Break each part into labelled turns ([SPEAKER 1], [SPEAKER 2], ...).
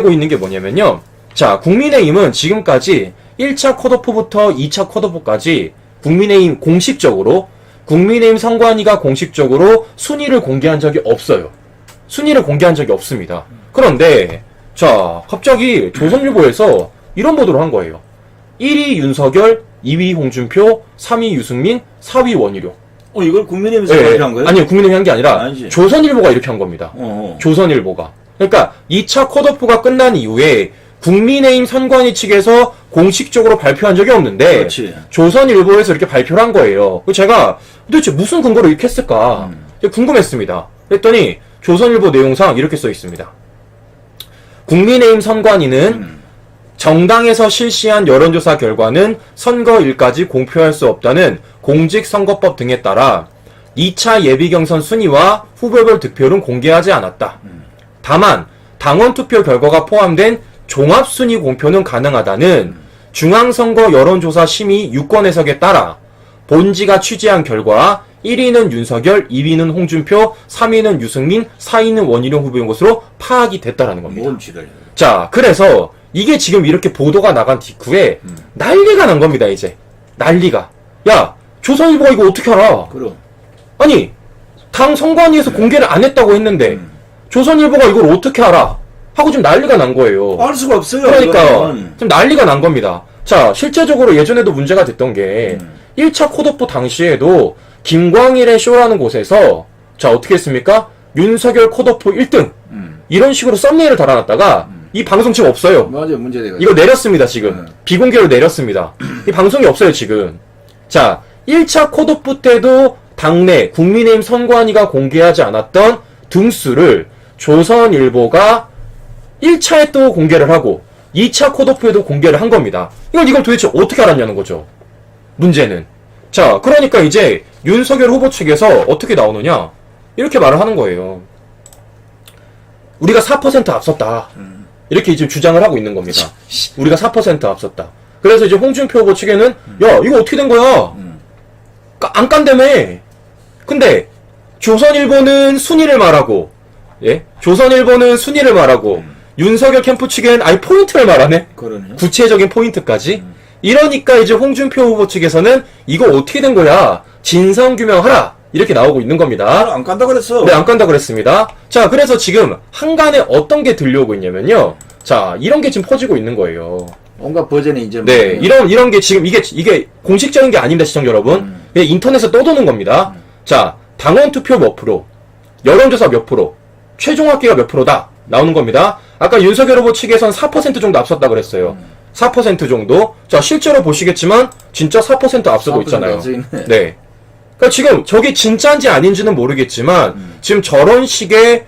[SPEAKER 1] 알고 있는 게 뭐냐면요. 자, 국민의힘은 지금까지 1차 컷오프부터 2차 컷오프까지 국민의힘 공식적으로 국민의힘 선관위가 공식적으로 순위를 공개한 적이 없어요. 순위를 공개한 적이 없습니다. 그런데 자, 갑자기 조선일보에서 이런 보도를 한 거예요. 1위 윤석열, 2위 홍준표, 3위 유승민, 4위 원희룡.
[SPEAKER 2] 이걸 국민의힘에서 발표한 거예요?
[SPEAKER 1] 아니요, 국민의힘이 한 게 아니라
[SPEAKER 2] 아니지.
[SPEAKER 1] 조선일보가 이렇게 한 겁니다. 조선일보가. 그러니까 2차 컷오프가 끝난 이후에 국민의힘 선관위 측에서 공식적으로 발표한 적이 없는데
[SPEAKER 2] 그렇지.
[SPEAKER 1] 조선일보에서 이렇게 발표를 한 거예요. 제가 도대체 무슨 근거로 이렇게 했을까 궁금했습니다. 그랬더니 조선일보 내용상 이렇게 써 있습니다. 국민의힘 선관위는 정당에서 실시한 여론조사 결과는 선거일까지 공표할 수 없다는 공직선거법 등에 따라 2차 예비경선 순위와 후보별 득표는 공개하지 않았다. 다만 당원투표 결과가 포함된 종합순위 공표는 가능하다는 중앙선거 여론조사 심의 유권 해석에 따라 본지가 취재한 결과 1위는 윤석열, 2위는 홍준표, 3위는 유승민, 4위는 원희룡 후보인 것으로 파악이 됐다라는 겁니다.
[SPEAKER 2] 뭔 지랄이야.
[SPEAKER 1] 자, 그래서 이게 지금 이렇게 보도가 나간 직후에 난리가 난 겁니다, 이제. 난리가. 야, 조선일보가 이거 어떻게 알아?
[SPEAKER 2] 그럼.
[SPEAKER 1] 아니, 당 선관위에서 공개를 안 했다고 했는데 조선일보가 이걸 어떻게 알아? 하고 좀 난리가 난 거예요.
[SPEAKER 2] 알 수가 없어요.
[SPEAKER 1] 그러니까
[SPEAKER 2] 이거는.
[SPEAKER 1] 좀 난리가 난 겁니다. 자, 실제적으로 예전에도 문제가 됐던 게 1차 컷오프 당시에도 김광일의 쇼라는 곳에서 자, 어떻게 했습니까? 윤석열 컷오프 1등 이런 식으로 썸네일을 달아놨다가 이 방송 지금 없어요.
[SPEAKER 2] 맞아요. 문제돼가지고.
[SPEAKER 1] 이거 내렸습니다, 지금. 비공개로 내렸습니다. 이 방송이 없어요, 지금. 자, 1차 컷오프 때도 당내 국민의힘 선관위가 공개하지 않았던 등수를 조선일보가 1차에 또 공개를 하고 2차 컷오프에도 공개를 한 겁니다. 이걸 도대체 어떻게 알았냐는 거죠. 문제는. 자, 그러니까 이제 윤석열 후보 측에서 어떻게 나오느냐? 이렇게 말을 하는 거예요. 우리가 4% 앞섰다. 이렇게 지금 주장을 하고 있는 겁니다. 우리가 4% 앞섰다. 그래서 이제 홍준표 후보 측에는 야, 이거 어떻게 된 거야? 안 깐다며. 근데 조선일보는 순위를 말하고 조선일보는 순위를 말하고 윤석열 캠프 측엔 아예 포인트를 말하네.
[SPEAKER 2] 그러네요.
[SPEAKER 1] 구체적인 포인트까지. 이러니까 이제 홍준표 후보 측에서는 이거 어떻게 된 거야? 진상규명하라. 이렇게 나오고 있는 겁니다.
[SPEAKER 2] 안 깐다 그랬어.
[SPEAKER 1] 네, 안 깐다 그랬습니다. 자, 그래서 지금 한간에 어떤 게 들려오고 있냐면요. 자, 이런 게 지금 퍼지고 있는 거예요.
[SPEAKER 2] 온갖 버전이 이제.
[SPEAKER 1] 네, 이런 게 지금 이게 공식적인 게 아닙니다, 시청자 여러분. 그냥 인터넷에 떠도는 겁니다. 자, 당원 투표 몇 프로, 여론조사 몇 프로, 최종 합계가 몇 프로다 나오는 겁니다. 아까 윤석열 후보 측에선 4% 정도 앞섰다 그랬어요. 4% 정도. 자, 실제로 보시겠지만 진짜 4% 앞서고
[SPEAKER 2] 4%
[SPEAKER 1] 있잖아요.
[SPEAKER 2] 앞서 있네.
[SPEAKER 1] 네. 그러니까 지금 저게 진짜인지 아닌지는 모르겠지만 지금 저런 식의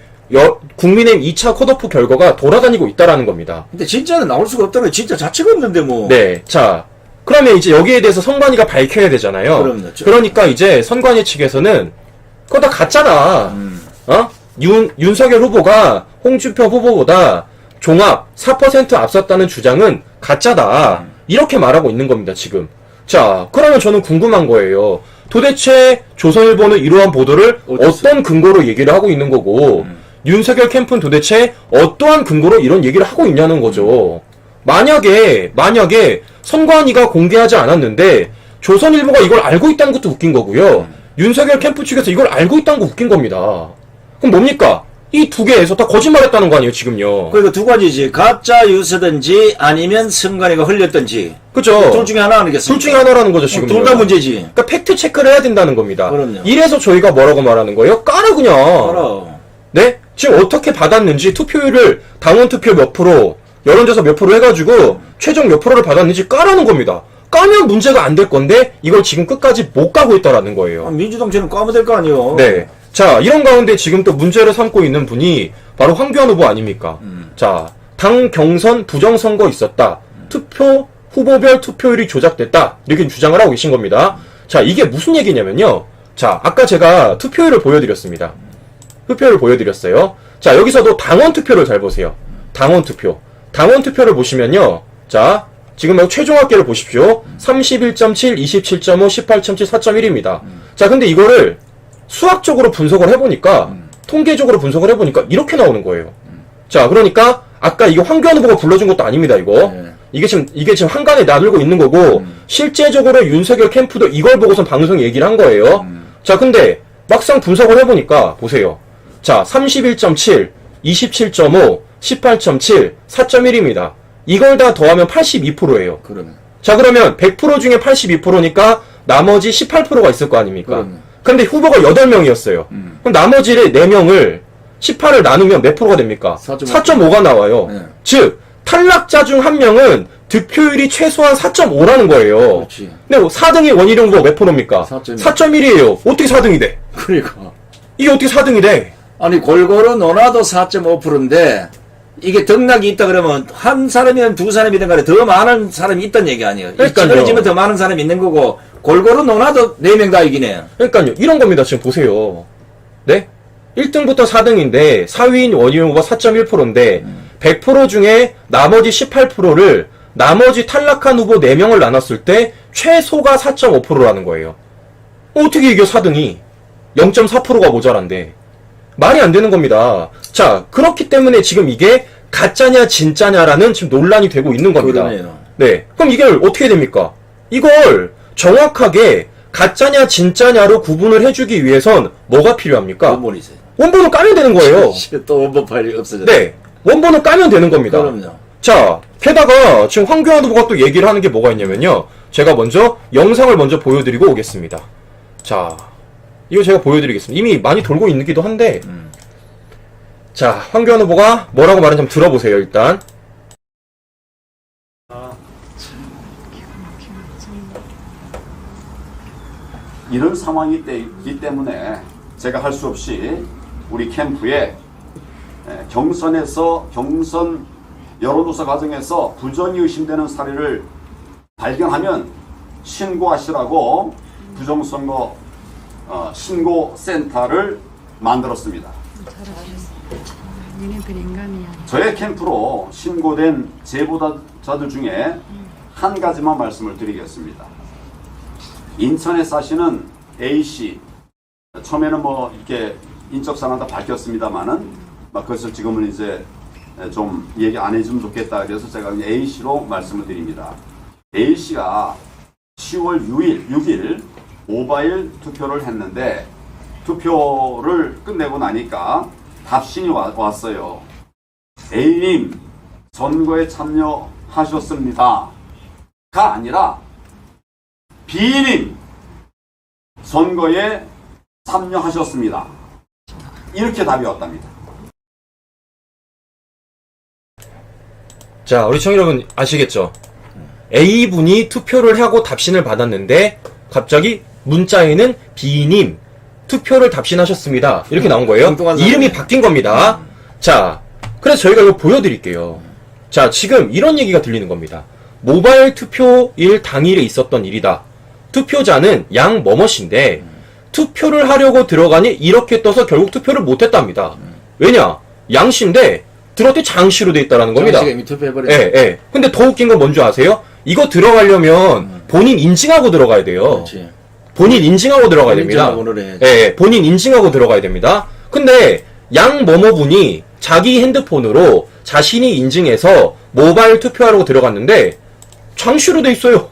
[SPEAKER 1] 국민의힘 2차 컷오프 결과가 돌아다니고 있다라는 겁니다.
[SPEAKER 2] 근데 진짜는 나올 수가 없다고. 진짜 자체가 없는데 뭐.
[SPEAKER 1] 네. 자, 그러면 이제 여기에 대해서 선관위가 밝혀야 되잖아요.
[SPEAKER 2] 그럼요.
[SPEAKER 1] 그러니까 이제 선관위 측에서는 그거 다 가짜다. 윤석열 후보가 홍준표 후보보다 종합 4% 앞섰다는 주장은 가짜다. 이렇게 말하고 있는 겁니다, 지금. 자, 그러면 저는 궁금한 거예요. 도대체 조선일보는 이러한 보도를 어떤 근거로 얘기를 하고 있는 거고, 윤석열 캠프는 도대체 어떠한 근거로 이런 얘기를 하고 있냐는 거죠. 만약에 선관위가 공개하지 않았는데 조선일보가 이걸 알고 있다는 것도 웃긴 거고요. 윤석열 캠프 측에서 이걸 알고 있다는 거 웃긴 겁니다. 그럼 뭡니까? 이 두 개에서 다 거짓말했다는 거 아니에요, 지금요?
[SPEAKER 2] 그러니까 두 가지지. 가짜 뉴스든지 아니면 선관위가 흘렸든지.
[SPEAKER 1] 그죠?
[SPEAKER 2] 둘 중에 하나 아니겠습니까?
[SPEAKER 1] 둘 중에 하나라는 거죠, 지금.
[SPEAKER 2] 둘 다 문제지.
[SPEAKER 1] 그러니까 팩트 체크를 해야 된다는 겁니다.
[SPEAKER 2] 그럼요.
[SPEAKER 1] 이래서 저희가 뭐라고 말하는 거예요? 까라 그냥.
[SPEAKER 2] 알아.
[SPEAKER 1] 네? 지금 어떻게 받았는지 투표율을 당원 투표 몇 프로, 여론조사 몇 프로 해가지고 최종 몇 프로를 받았는지 까라는 겁니다. 까면 문제가 안 될 건데 이걸 지금 끝까지 못 가고 있다라는 거예요.
[SPEAKER 2] 민주당처럼 까면 될 거 아니에요.
[SPEAKER 1] 네. 자, 이런 가운데 지금 또 문제를 삼고 있는 분이 바로 황교안 후보 아닙니까? 자, 당 경선 부정선거 있었다. 투표, 후보별 투표율이 조작됐다. 이렇게 주장을 하고 계신 겁니다. 자, 이게 무슨 얘기냐면요. 자, 아까 제가 투표율을 보여드렸습니다. 투표율을 보여드렸어요. 자, 여기서도 당원 투표를 잘 보세요. 당원 투표. 당원 투표를 보시면요. 자, 지금 최종 합계를 보십시오. 31.7, 27.5, 18.7, 4.1입니다. 자, 근데 이거를 수학적으로 분석을 해보니까 통계적으로 분석을 해보니까 이렇게 나오는 거예요. 자, 그러니까 아까 이게 황교안 후보가 불러준 것도 아닙니다, 이거.
[SPEAKER 2] 네.
[SPEAKER 1] 이게 지금 한간에 나들고 있는 거고, 실제적으로 윤석열 캠프도 이걸 보고선 방송 얘기를 한 거예요. 자, 근데 막상 분석을 해보니까, 보세요. 자, 31.7, 27.5, 18.7, 4.1입니다. 이걸 다 더하면 82%예요.
[SPEAKER 2] 그러면.
[SPEAKER 1] 자, 그러면 100% 중에 82%니까 나머지 18%가 있을 거 아닙니까?
[SPEAKER 2] 그럼요.
[SPEAKER 1] 근데 후보가 8명이었어요. 그럼 나머지를 4명을 18을 나누면 몇 프로가 됩니까? 4.5가 나와요.
[SPEAKER 2] 네.
[SPEAKER 1] 즉, 탈락자 중 한 명은 득표율이 최소한 4.5라는 거예요.
[SPEAKER 2] 그렇지.
[SPEAKER 1] 근데 4등이 원희룡 후보가 몇 프로입니까?
[SPEAKER 2] 4.1.
[SPEAKER 1] 4.1이에요. 어떻게 4등이 돼?
[SPEAKER 2] 그러니까.
[SPEAKER 1] 이게 어떻게 4등이 돼?
[SPEAKER 2] 아니, 골고루 논아도 4.5%인데, 이게 등락이 있다 그러면, 한 사람이든 두 사람이든 간에 더 많은 사람이 있다는 얘기 아니에요.
[SPEAKER 1] 그러니까요.
[SPEAKER 2] 집어지면 더 많은 사람이 있는 거고, 골고루 논아도 4명 다 이기네요.
[SPEAKER 1] 그러니까요. 이런 겁니다. 지금 보세요. 네? 1등부터 4등인데 4위인 원희룡 후보가 4.1%인데 100% 중에 나머지 18%를 나머지 탈락한 후보 4명을 나눴을 때 최소가 4.5%라는 거예요. 어떻게 이겨 4등이? 0.4%가 모자란데. 말이 안 되는 겁니다. 자, 그렇기 때문에 지금 이게 가짜냐 진짜냐라는 지금 논란이 되고 있는 겁니다.
[SPEAKER 2] 그러네요.
[SPEAKER 1] 네. 그럼 이걸 어떻게 됩니까? 이걸 정확하게 가짜냐 진짜냐로 구분을 해주기 위해선 뭐가 필요합니까?
[SPEAKER 2] 원본이 있어요.
[SPEAKER 1] 원본을 까면 되는 거예요.
[SPEAKER 2] 또 원본 파일이 없어졌네.
[SPEAKER 1] 네. 원본을 까면 되는 겁니다.
[SPEAKER 2] 그럼요.
[SPEAKER 1] 자, 게다가 지금 황교안 후보가 또 얘기를 하는 게 뭐가 있냐면요. 제가 먼저 영상을 먼저 보여드리고 오겠습니다. 자, 이거 제가 보여드리겠습니다. 이미 많이 돌고 있기도 한데. 자, 황교안 후보가 뭐라고 말하는지 한번 들어보세요, 일단.
[SPEAKER 3] 이런 상황이기 때문에 제가 할 수 없이 우리 캠프에 경선 여론조사 과정에서 부정이 의심되는 사례를 발견하면 신고하시라고 부정선거 신고센터를 만들었습니다. 저의 캠프로 신고된 제보자들 중에 한 가지만 말씀을 드리겠습니다. 인천에 사시는 A씨, 처음에는 뭐 이렇게 인적사항 다 밝혔습니다만은 그것을 지금은 이제 좀 얘기 안 해주면 좋겠다 그래서 제가 A씨로 말씀을 드립니다. A씨가 10월 6일 모바일 투표를 했는데 투표를 끝내고 나니까 답신이 왔어요. A님 선거에 참여하셨습니다. 가 아니라 B님 선거에 참여하셨습니다. 이렇게 답이 왔답니다.
[SPEAKER 1] 자, 우리 시청자 여러분 아시겠죠? A분이 투표를 하고 답신을 받았는데 갑자기 문자에는 B님 투표를 답신하셨습니다. 이렇게 나온 거예요. 이름이 바뀐 겁니다. 자, 그래서 저희가 이거 보여드릴게요. 자, 지금 이런 얘기가 들리는 겁니다. 모바일 투표일 당일에 있었던 일이다. 투표자는 양 뭐뭐신데 투표를 하려고 들어가니 이렇게 떠서 결국 투표를 못했답니다. 왜냐? 양씨인데 들어왔더니 장씨로 돼 있다라는 겁니다.
[SPEAKER 2] 장씨가 이미 투표해버렸네.
[SPEAKER 1] 예, 예. 근데 더 웃긴 건 뭔지 아세요? 이거 들어가려면 본인 인증하고 들어가야 돼요.
[SPEAKER 2] 그렇지.
[SPEAKER 1] 본인 인증하고 들어가야 됩니다.
[SPEAKER 2] 인증번호를 해야지.
[SPEAKER 1] 예, 예. 본인 인증하고 들어가야 됩니다. 근데 양 뭐뭐분이 자기 핸드폰으로 자신이 인증해서 모바일 투표하려고 들어갔는데 장씨로 돼 있어요.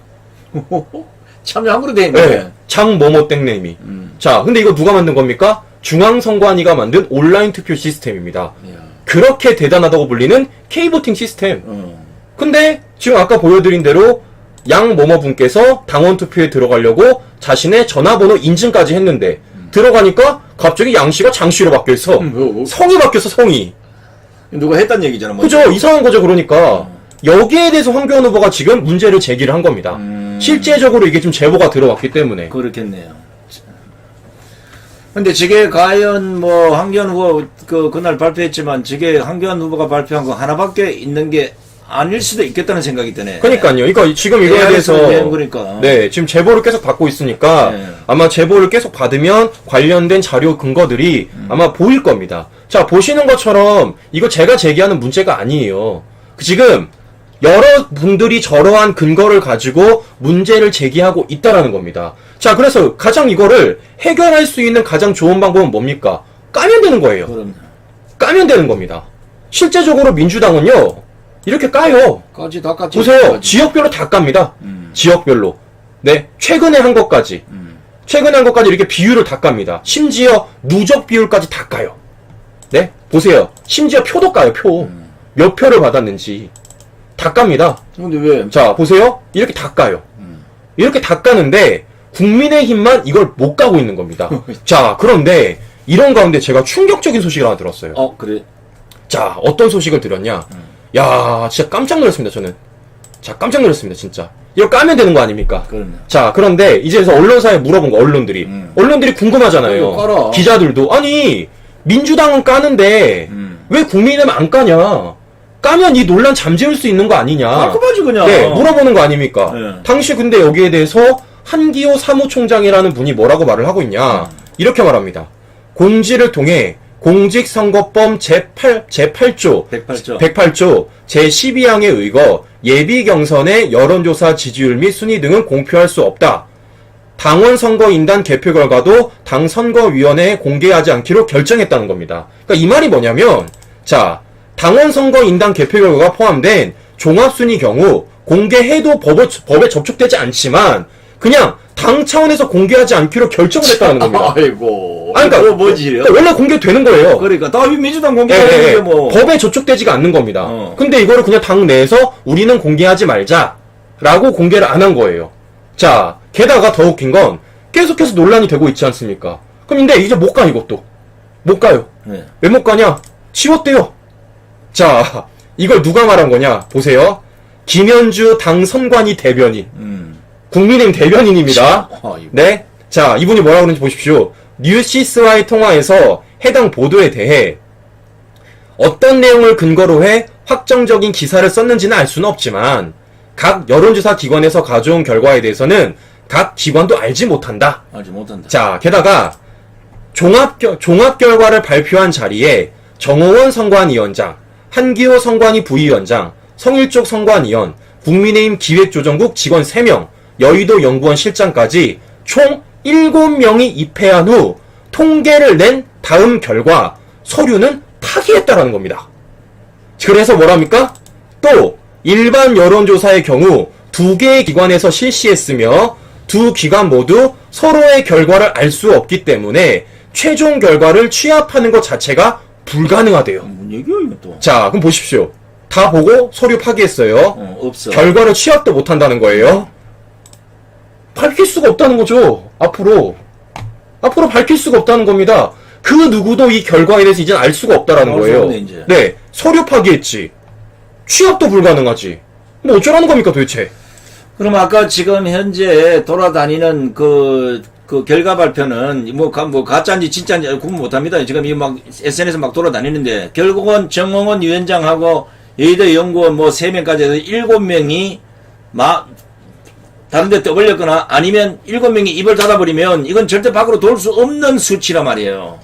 [SPEAKER 2] 참여함으로 돼 있네.
[SPEAKER 1] 네. 장뭐뭐 땡네임이. 자, 근데 이거 누가 만든 겁니까? 중앙선관위가 만든 온라인 투표 시스템입니다.
[SPEAKER 2] 이야.
[SPEAKER 1] 그렇게 대단하다고 불리는 K보팅 시스템. 근데 지금 아까 보여드린 대로 양뭐뭐 분께서 당원 투표에 들어가려고 자신의 전화번호 인증까지 했는데 들어가니까 갑자기 양씨가 장씨로 바뀌어서 성이 바뀌었어, 성이.
[SPEAKER 2] 누가 했단 얘기잖아.
[SPEAKER 1] 그죠? 이상한 거죠, 그러니까. 여기에 대해서 황교안 후보가 지금 문제를 제기를 한 겁니다. 실제적으로 이게 좀 제보가 들어왔기 때문에.
[SPEAKER 2] 그렇겠네요. 근데 저게 과연 뭐 황교안 후보 그날 발표했지만 저게 황교안 후보가 발표한 거 하나밖에 있는 게 아닐 수도 있겠다는 생각이 드네.
[SPEAKER 1] 그러니까요. 그러니까 지금 이거에 대해서
[SPEAKER 2] 그러니까.
[SPEAKER 1] 네, 지금 제보를 계속 받고 있으니까
[SPEAKER 2] 네.
[SPEAKER 1] 아마 제보를 계속 받으면 관련된 자료 근거들이 아마 보일 겁니다. 자, 보시는 것처럼 이거 제가 제기하는 문제가 아니에요. 지금 여러 분들이 저러한 근거를 가지고 문제를 제기하고 있다라는 겁니다. 자, 그래서 가장 이거를 해결할 수 있는 가장 좋은 방법은 뭡니까? 까면 되는 거예요.
[SPEAKER 2] 그럼요.
[SPEAKER 1] 까면 되는 겁니다. 실제적으로 민주당은요, 이렇게 까요.
[SPEAKER 2] 까지 다 깠지.
[SPEAKER 1] 보세요.
[SPEAKER 2] 까지.
[SPEAKER 1] 지역별로 다 깝니다. 지역별로. 네. 최근에 한 것까지. 최근에 한 것까지 이렇게 비율을 다 깝니다. 심지어 누적 비율까지 다 까요. 네. 보세요. 심지어 표도 까요, 표. 몇 표를 받았는지. 다 깝니다.
[SPEAKER 2] 근데 왜?
[SPEAKER 1] 자, 보세요. 이렇게 다 까요. 이렇게 다 까는데, 국민의힘만 이걸 못 까고 있는 겁니다. 자, 그런데, 이런 가운데 제가 충격적인 소식을 하나 들었어요.
[SPEAKER 2] 그래.
[SPEAKER 1] 자, 어떤 소식을 들었냐? 야, 진짜 깜짝 놀랐습니다, 저는. 자, 깜짝 놀랐습니다, 진짜. 이거 까면 되는 거 아닙니까?
[SPEAKER 2] 그러네.
[SPEAKER 1] 자, 그런데 이제 그래서 언론사에 물어본 거, 언론들이. 언론들이 궁금하잖아요.
[SPEAKER 2] 까라.
[SPEAKER 1] 기자들도. 아니, 민주당은 까는데, 왜 국민의힘 안 까냐? 까면 이 논란 잠재울 수 있는 거 아니냐?
[SPEAKER 2] 깔끔하지, 그냥.
[SPEAKER 1] 네, 물어보는 거 아닙니까?
[SPEAKER 2] 네.
[SPEAKER 1] 당시 근데 여기에 대해서 한기호 사무총장이라는 분이 뭐라고 말을 하고 있냐? 이렇게 말합니다. 공지를 통해 공직선거법 제8조
[SPEAKER 2] 108조.
[SPEAKER 1] 제12항에 의거 예비경선의 여론조사 지지율 및 순위 등은 공표할 수 없다. 당원선거인단 개표 결과도 당 선거위원회에 공개하지 않기로 결정했다는 겁니다. 그러니까 이 말이 뭐냐면, 자, 당원선거인단 개표 결과가 포함된 종합순위 경우 공개해도 법에 접촉되지 않지만 그냥 당 차원에서 공개하지 않기로 결정을 했다는 겁니다.
[SPEAKER 2] 아이고.
[SPEAKER 1] 아니, 그러니까
[SPEAKER 2] 뭐지?
[SPEAKER 1] 원래 공개되는 거예요.
[SPEAKER 2] 그러니까 다 민주당
[SPEAKER 1] 예,
[SPEAKER 2] 공개하는
[SPEAKER 1] 예,
[SPEAKER 2] 게 뭐.
[SPEAKER 1] 법에 접촉되지가 않는 겁니다.
[SPEAKER 2] 어.
[SPEAKER 1] 근데 이거를 그냥 당 내에서 우리는 공개하지 말자라고 공개를 안 한 거예요. 자, 게다가 더 웃긴 건 계속해서 논란이 되고 있지 않습니까? 그럼 근데 이제 못 가, 이것도. 못 가요.
[SPEAKER 2] 네.
[SPEAKER 1] 왜 못 가냐? 지웠대요. 자, 이걸 누가 말한 거냐? 보세요. 김현주 당 선관위 대변인. 국민의힘 대변인입니다.
[SPEAKER 2] 이거.
[SPEAKER 1] 네. 자, 이분이 뭐라고 그러는지 보십시오. 뉴시스와의 통화에서 해당 보도에 대해 어떤 내용을 근거로 해 확정적인 기사를 썼는지는 알 수는 없지만 각 여론조사 기관에서 가져온 결과에 대해서는 각 기관도 알지 못한다.
[SPEAKER 2] 알지 못한다.
[SPEAKER 1] 자, 게다가 종합 결과를 발표한 자리에 정호원 선관위원장, 한기호 선관위 부위원장, 성일쪽 선관위원, 국민의힘 기획조정국 직원 3명, 여의도 연구원 실장까지 총 7명이 입회한 후 통계를 낸 다음 결과 서류는 파기했다라는 겁니다. 그래서 뭐랍니까? 또 일반 여론조사의 경우 2개의 기관에서 실시했으며 두 기관 모두 서로의 결과를 알 수 없기 때문에 최종 결과를 취합하는 것 자체가 불가능하대요.
[SPEAKER 2] 뭔 얘기야, 이거 또.
[SPEAKER 1] 자, 그럼 보십시오. 다 보고 서류 파기했어요.
[SPEAKER 2] 없어.
[SPEAKER 1] 결과를 취합도 못한다는 거예요. 밝힐 수가 없다는 거죠. 앞으로 밝힐 수가 없다는 겁니다. 그 누구도 이 결과에 대해서 이제 알 수가 없다라는
[SPEAKER 2] 알 수
[SPEAKER 1] 거예요.
[SPEAKER 2] 없네, 이제.
[SPEAKER 1] 네, 서류 파기했지. 취합도 불가능하지. 뭐 어쩌라는 겁니까 도대체?
[SPEAKER 2] 그럼 아까 지금 현재 돌아다니는 그 결과 발표는 뭐 가짜인지 진짜인지 구분 못합니다. 지금 이 막 SNS 막 돌아다니는데 결국은 정홍원 위원장하고 여의도 연구원 뭐 3명까지 해서 7명이 다른 데 떠벌렸거나 아니면 7명이 입을 닫아버리면 이건 절대 밖으로 돌 수 없는 수치란 말이에요.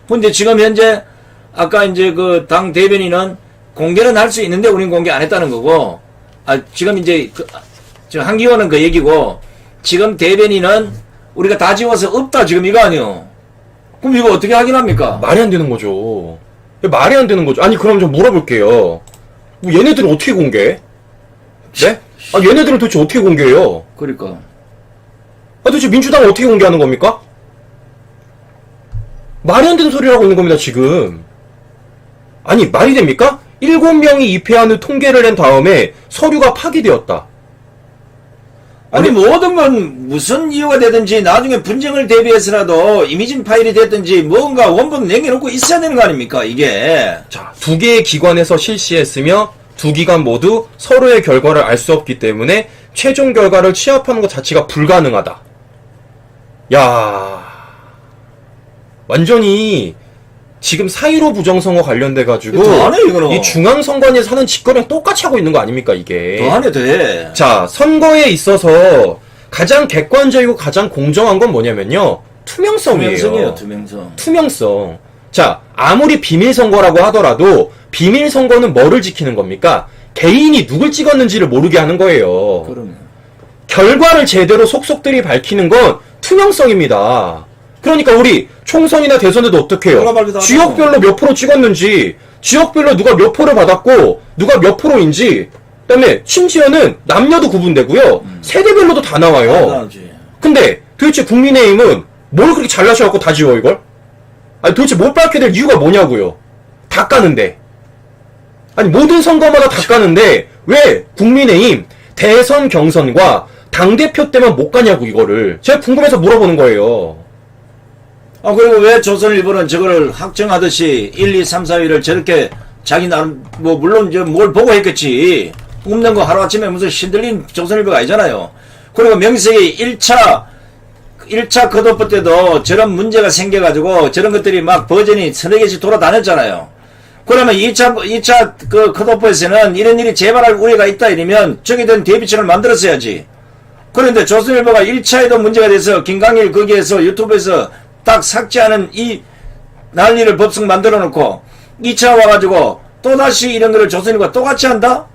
[SPEAKER 2] 근데 지금 현재 아까 이제 그 당 대변인은 공개는 할 수 있는데 우리는 공개 안 했다는 거고, 지금 이제 지금 한기호는 그 얘기고, 지금 대변인은 우리가 다 지워서 없다 지금 이거 아니요. 그럼 이거 어떻게 확인합니까?
[SPEAKER 1] 말이 안 되는 거죠. 말이 안 되는 거죠. 아니 그럼 좀 물어볼게요. 뭐 얘네들은 어떻게 공개해? 네? 얘네들은 도대체 어떻게 공개해요?
[SPEAKER 2] 그러니까.
[SPEAKER 1] 도대체 민주당은 어떻게 공개하는 겁니까? 말이 안 되는 소리를 하고 있는 겁니다, 지금. 아니, 말이 됩니까? 7명이 입회한 후 통계를 낸 다음에 서류가 파기되었다.
[SPEAKER 2] 아니 모든 건 무슨 이유가 되든지 나중에 분쟁을 대비해서라도 이미진 파일이 됐든지 뭔가 원본 남겨놓고 있어야 되는 거 아닙니까 이게.
[SPEAKER 1] 자, 2개의 기관에서 실시했으며 2기관 모두 서로의 결과를 알 수 없기 때문에 최종 결과를 취합하는 것 자체가 불가능하다. 야, 완전히 지금 4.15 부정선거 관련돼가지고
[SPEAKER 2] 더하네, 이거는.
[SPEAKER 1] 이 중앙선관위에서 하는 짓거리랑 똑같이 하고 있는 거 아닙니까 이게.
[SPEAKER 2] 더하네 돼.
[SPEAKER 1] 자, 선거에 있어서 가장 객관적이고 가장 공정한 건 뭐냐면요, 투명성이에요.
[SPEAKER 2] 투명성이에요, 투명성.
[SPEAKER 1] 투명성. 자, 아무리 비밀선거라고 하더라도 비밀선거는 뭐를 지키는 겁니까? 개인이 누굴 찍었는지를 모르게 하는 거예요.
[SPEAKER 2] 그러면.
[SPEAKER 1] 결과를 제대로 속속들이 밝히는 건 투명성입니다. 그러니까 우리 총선이나 대선에도 어떻게 해요?
[SPEAKER 2] 결과 발표도 하죠.
[SPEAKER 1] 지역별로 몇 프로 찍었는지, 지역별로 누가 몇 표를 받았고, 누가 몇 프로인지, 그다음에 심지어는 남녀도 구분되고요. 세대별로도 다 나와요.
[SPEAKER 2] 나오지.
[SPEAKER 1] 근데 도대체 국민의힘은 뭘 그렇게 잘나셔갖고 다 지워 이걸? 아니 도대체 못 밝게 될 이유가 뭐냐고요? 다 까는데. 아니 모든 선거마다 다 까는데 왜 국민의힘 대선 경선과 당대표 때만 못 가냐고 이거를. 제가 궁금해서 물어보는 거예요.
[SPEAKER 2] 아, 그리고 왜 조선일보는 저걸 확정하듯이 1, 2, 3, 4위를 저렇게 자기 나름, 뭐, 물론 이제 뭘 보고 했겠지. 없는 거 하루아침에 무슨 신들린 조선일보가 아니잖아요. 그리고 명색이 1차 컷오프 때도 저런 문제가 생겨가지고 저런 것들이 막 버전이 서너 개씩 돌아다녔잖아요. 그러면 2차 그 컷오프에서는 이런 일이 재발할 우려가 있다 이러면 저기에 대한 대비책을 만들었어야지. 그런데 조선일보가 1차에도 문제가 돼서 김강일 거기에서 유튜브에서 딱 삭제하는 이 난리를 법석 만들어 놓고 2차 와가지고 또다시 이런 거를 조선일보가 똑같이 한다?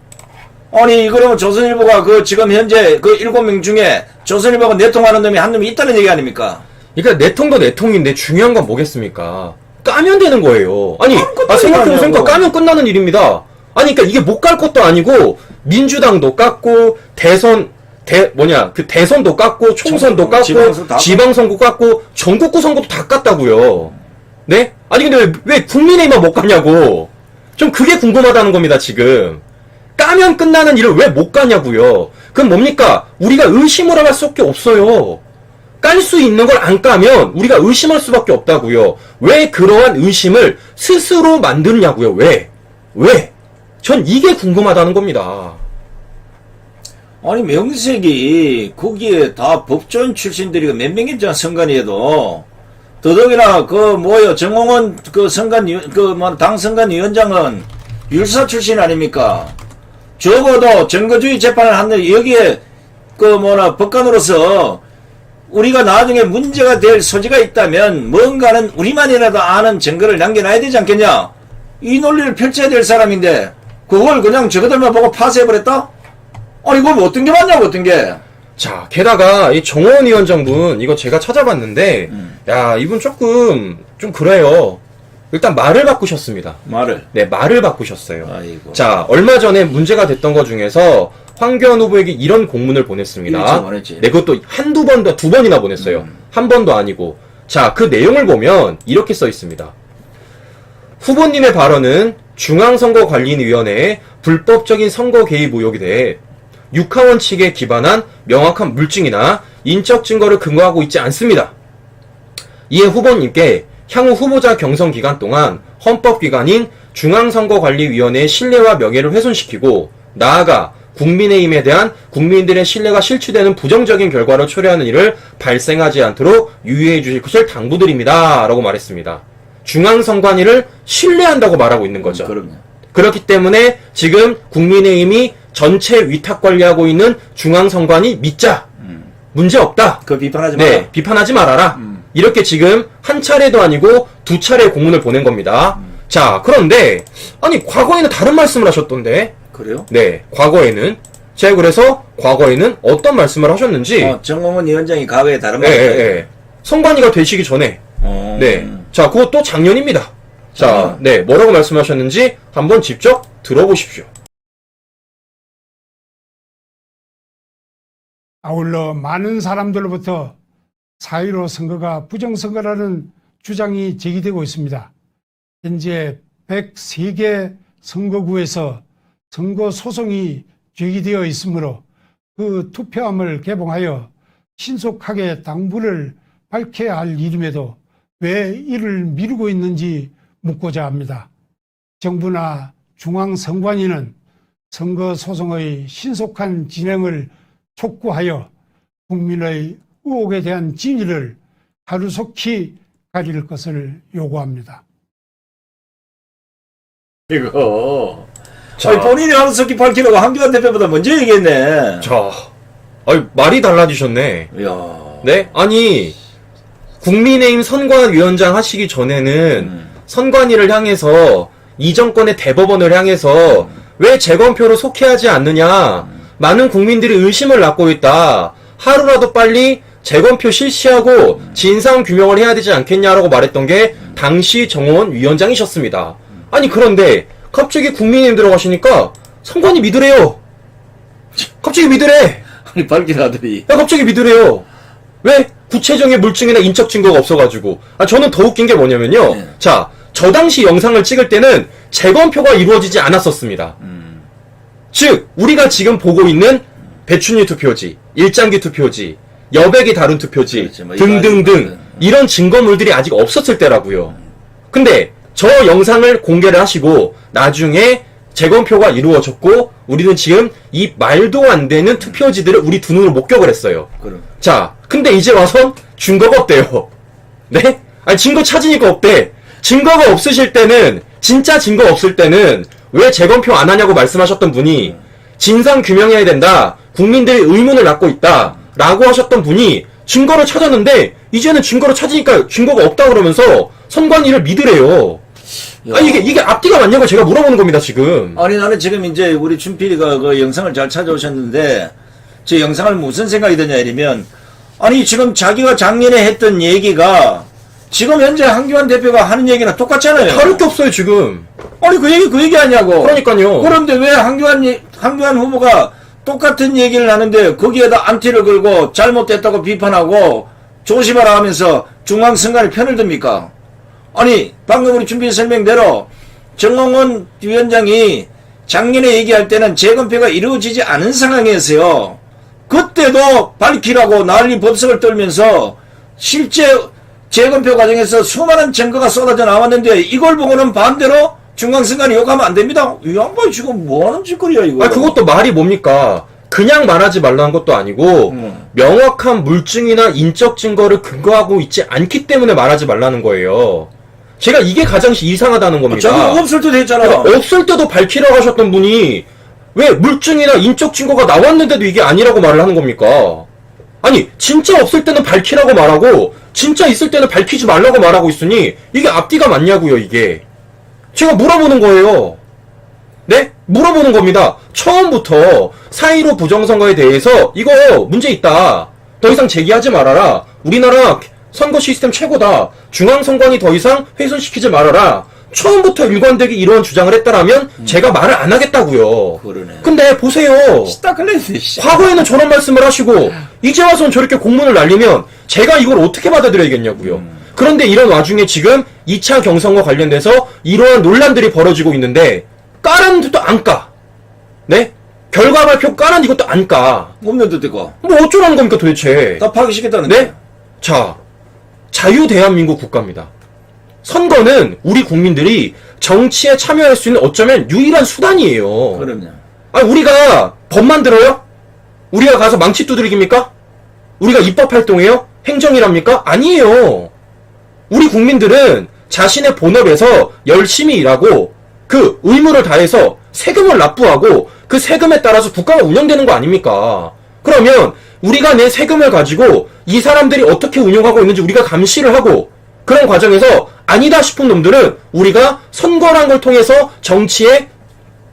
[SPEAKER 2] 아니 그러면 조선일보가 그 지금 현재 그 7명 중에 조선일보가 내통하는 놈이 한 놈이 있다는 얘기 아닙니까?
[SPEAKER 1] 그러니까 내통도 내통인데 중요한 건 뭐겠습니까? 까면 되는 거예요. 아니, 생각해보니까 까면 끝나는 일입니다. 아니, 그러니까 이게 못 갈 것도 아니고, 민주당도 깠고, 대선도 깠고, 총선도 깠고, 지방선거 깠고, 전국구 선거도 다 깠다고요. 네? 아니, 근데 왜 국민의힘만 못 가냐고. 좀 그게 궁금하다는 겁니다, 지금. 까면 끝나는 일을 왜 못 가냐고요. 그럼 뭡니까? 우리가 의심을 할 수밖에 없어요. 깔 수 있는 걸 안 까면 우리가 의심할 수밖에 없다고요. 왜 그러한 의심을 스스로 만드냐고요. 왜? 전 이게 궁금하다는 겁니다.
[SPEAKER 2] 아니 명색이 거기에 다 법조인 출신들이 몇 명이잖아 선관위에도. 더더기나 그 뭐요 정홍원 그 당 선관위원장은 율사 출신 아닙니까? 적어도 증거주의 재판을 하는 여기에 법관으로서 우리가 나중에 문제가 될 소지가 있다면 뭔가는 우리만이라도 아는 증거를 남겨놔야 되지 않겠냐? 이 논리를 펼쳐야 될 사람인데 그걸 그냥 저거들만 보고 파쇄해버렸다? 아니 이거 뭐 어떤 게 맞냐고 어떤 게?
[SPEAKER 1] 자, 게다가 이 정호원 위원장분 이거 제가 찾아봤는데 야, 이분 조금 좀 그래요. 일단 말을 바꾸셨습니다. 네, 말을 바꾸셨어요.
[SPEAKER 2] 아이고.
[SPEAKER 1] 자, 얼마 전에 문제가 됐던 것 중에서 황교안 후보에게 이런 공문을 보냈습니다. 네, 그것도 두 번이나 보냈어요. 한 번도 아니고. 자, 그 내용을 보면 이렇게 써 있습니다. 후보님의 발언은 중앙선거관리위원회의 불법적인 선거 개입 의혹에 대해 육하원 측에 기반한 명확한 물증이나 인적 증거를 근거하고 있지 않습니다. 이에 후보님께 향후 후보자 경선 기간 동안 헌법기관인 중앙선거관리위원회의 신뢰와 명예를 훼손시키고 나아가 국민의힘에 대한 국민들의 신뢰가 실추되는 부정적인 결과를 초래하는 일을 발생하지 않도록 유의해 주실 것을 당부드립니다. 라고 말했습니다. 중앙선관위를 신뢰한다고 말하고 있는 거죠.
[SPEAKER 2] 그럼요.
[SPEAKER 1] 그렇기 때문에 지금 국민의힘이 전체 위탁관리하고 있는 중앙선관위 믿자. 문제없다.
[SPEAKER 2] 그 비판하지 마라.
[SPEAKER 1] 네, 비판하지 말아라. 이렇게 지금 한 차례도 아니고 두 차례 공문을 보낸 겁니다. 자, 그런데 아니 과거에는 다른 말씀을 하셨던데.
[SPEAKER 2] 그래요?
[SPEAKER 1] 네, 과거에는 제가 그래서 과거에는 어떤 말씀을 하셨는지.
[SPEAKER 2] 정홍원 위원장이 과거에 다른 말을
[SPEAKER 1] 선관위가 되시기 전에. 네, 자, 그것도 작년입니다. 자, 네, 뭐라고 말씀하셨는지 한번 직접 들어보십시오.
[SPEAKER 4] 아울러 많은 사람들로부터 4.15 선거가 부정선거라는 주장이 제기되고 있습니다. 현재 103개 선거구에서 선거 소송이 제기되어 있으므로 그 투표함을 개봉하여 신속하게 당부를 밝혀야 할 일임에도 왜 이를 미루고 있는지 묻고자 합니다. 정부나 중앙선관위는 선거 소송의 신속한 진행을 촉구하여 국민의 의혹에 대한 진위를 하루속히 가릴 것을 요구합니다.
[SPEAKER 2] 이거 본인이 하루속히 밝히려고 한교안 대표보다 먼저 얘기했네.
[SPEAKER 1] 자, 말이 달라지셨네.
[SPEAKER 2] 이야.
[SPEAKER 1] 네? 아니, 국민의힘 선관위원장 하시기 전에는 선관위를 향해서 이 정권의 대법원을 향해서 왜 재검표를 속히 하지 않느냐. 많은 국민들이 의심을 낳고 있다. 하루라도 빨리 재검표 실시하고 진상 규명을 해야 되지 않겠냐라고 말했던 게 당시 정호원 위원장이셨습니다. 아니 그런데 갑자기 국민의힘 들어가시니까 선관위 믿으래요. 갑자기 믿으래.
[SPEAKER 2] 아니 밝히라더니
[SPEAKER 1] 야 갑자기 믿으래요. 왜? 구체적인 물증이나 인적 증거가 없어가지고. 아 저는 더 웃긴 게 뭐냐면요.
[SPEAKER 2] 네.
[SPEAKER 1] 자, 저 당시 영상을 찍을 때는 재검표가 이루어지지 않았었습니다. 즉 우리가 지금 보고 있는 배춘희 투표지, 일장기 투표지, 여백이 다른 투표지
[SPEAKER 2] 그렇죠. 뭐
[SPEAKER 1] 등등등 이런 증거물들이 아직 없었을 때라고요. 근데 저 영상을 공개를 하시고 나중에 재검표가 이루어졌고 우리는 지금 이 말도 안 되는 투표지들을 우리 두 눈으로 목격을 했어요.
[SPEAKER 2] 그럼
[SPEAKER 1] 자, 근데 이제 와서 증거가 없대요. 네? 아니 증거 찾으니까 없대. 증거가 없으실 때는 진짜 증거 없을 때는 왜 재검표 안 하냐고 말씀하셨던 분이 진상 규명해야 된다. 국민들이 의문을 낳고 있다. 라고 하셨던 분이 증거를 찾았는데 이제는 증거를 찾으니까 증거가 없다 그러면서 선관위를 믿으래요.
[SPEAKER 2] 야.
[SPEAKER 1] 아니 이게 앞뒤가 맞냐고 제가 물어보는 겁니다 지금.
[SPEAKER 2] 아니 나는 지금 이제 우리 준필이가 그 영상을 잘 찾아오셨는데 저 영상을 무슨 생각이 드냐 이러면 아니 지금 자기가 작년에 했던 얘기가 지금 현재 한기환 대표가 하는 얘기랑 똑같잖아요.
[SPEAKER 1] 다를 게 없어요 지금.
[SPEAKER 2] 아니 그 얘기 아니냐고.
[SPEAKER 1] 그러니까요.
[SPEAKER 2] 그런데 왜 한기환 후보가 똑같은 얘기를 하는데 거기에다 안티를 걸고 잘못됐다고 비판하고 조심하라 하면서 중앙선관위 편을 듭니까? 아니 방금 우리 준비 설명대로 정홍원 위원장이 작년에 얘기할 때는 재검표가 이루어지지 않은 상황이었어요. 그때도 밝히라고 난리 법석을 떨면서 실제 재검표 과정에서 수많은 증거가 쏟아져 나왔는데 이걸 보고는 반대로 중앙선관위 욕하면 안 됩니다. 이 양반이 지금 뭐하는 짓거리야 이거.
[SPEAKER 1] 아 그것도 말이 뭡니까? 그냥 말하지 말라는 것도 아니고 명확한 물증이나 인적 증거를 근거하고 있지 않기 때문에 말하지 말라는 거예요. 제가 이게 가장 이상하다는 겁니다.
[SPEAKER 2] 저기 없을 때도 했잖아.
[SPEAKER 1] 그러니까 없을 때도 밝히라고 하셨던 분이 왜 물증이나 인적 증거가 나왔는데도 이게 아니라고 말을 하는 겁니까? 아니 진짜 없을 때는 밝히라고 말하고 진짜 있을 때는 밝히지 말라고 말하고 있으니 이게 앞뒤가 맞냐고요 이게. 제가 물어보는 거예요. 네? 물어보는 겁니다. 처음부터 4.15 부정선거에 대해서 이거 문제 있다. 더 이상 제기하지 말아라. 우리나라 선거 시스템 최고다. 중앙선관위 더 이상 훼손시키지 말아라. 처음부터 일관되게 이런 주장을 했다라면 제가 말을 안 하겠다고요.
[SPEAKER 2] 그러네.
[SPEAKER 1] 근데 보세요.
[SPEAKER 2] 딱 걸렸네.
[SPEAKER 1] 과거에는 저런 말씀을 하시고 이제 와서는 저렇게 공문을 날리면 제가 이걸 어떻게 받아들여야겠냐고요. 그런데 이런 와중에 지금 2차 경선과 관련돼서 이러한 논란들이 벌어지고 있는데 까라는 것도 안 까. 네? 결과 발표 까라는 이것도 안 까.
[SPEAKER 2] 없는 듯 이거.
[SPEAKER 1] 뭐 어쩌라는 겁니까 도대체.
[SPEAKER 2] 다 파기시켰다는데.
[SPEAKER 1] 네? 자, 자유 대한민국 국가입니다. 선거는 우리 국민들이 정치에 참여할 수 있는 어쩌면 유일한 수단이에요.
[SPEAKER 2] 그럼요.
[SPEAKER 1] 아니 우리가 법 만들어요? 우리가 가서 망치 두드리기입니까? 우리가 입법 활동해요? 행정이랍니까? 아니에요. 우리 국민들은 자신의 본업에서 열심히 일하고 그 의무를 다해서 세금을 납부하고 그 세금에 따라서 국가가 운영되는 거 아닙니까? 그러면 우리가 내 세금을 가지고 이 사람들이 어떻게 운영하고 있는지 우리가 감시를 하고 그런 과정에서 아니다 싶은 놈들은 우리가 선거란 걸 통해서 정치에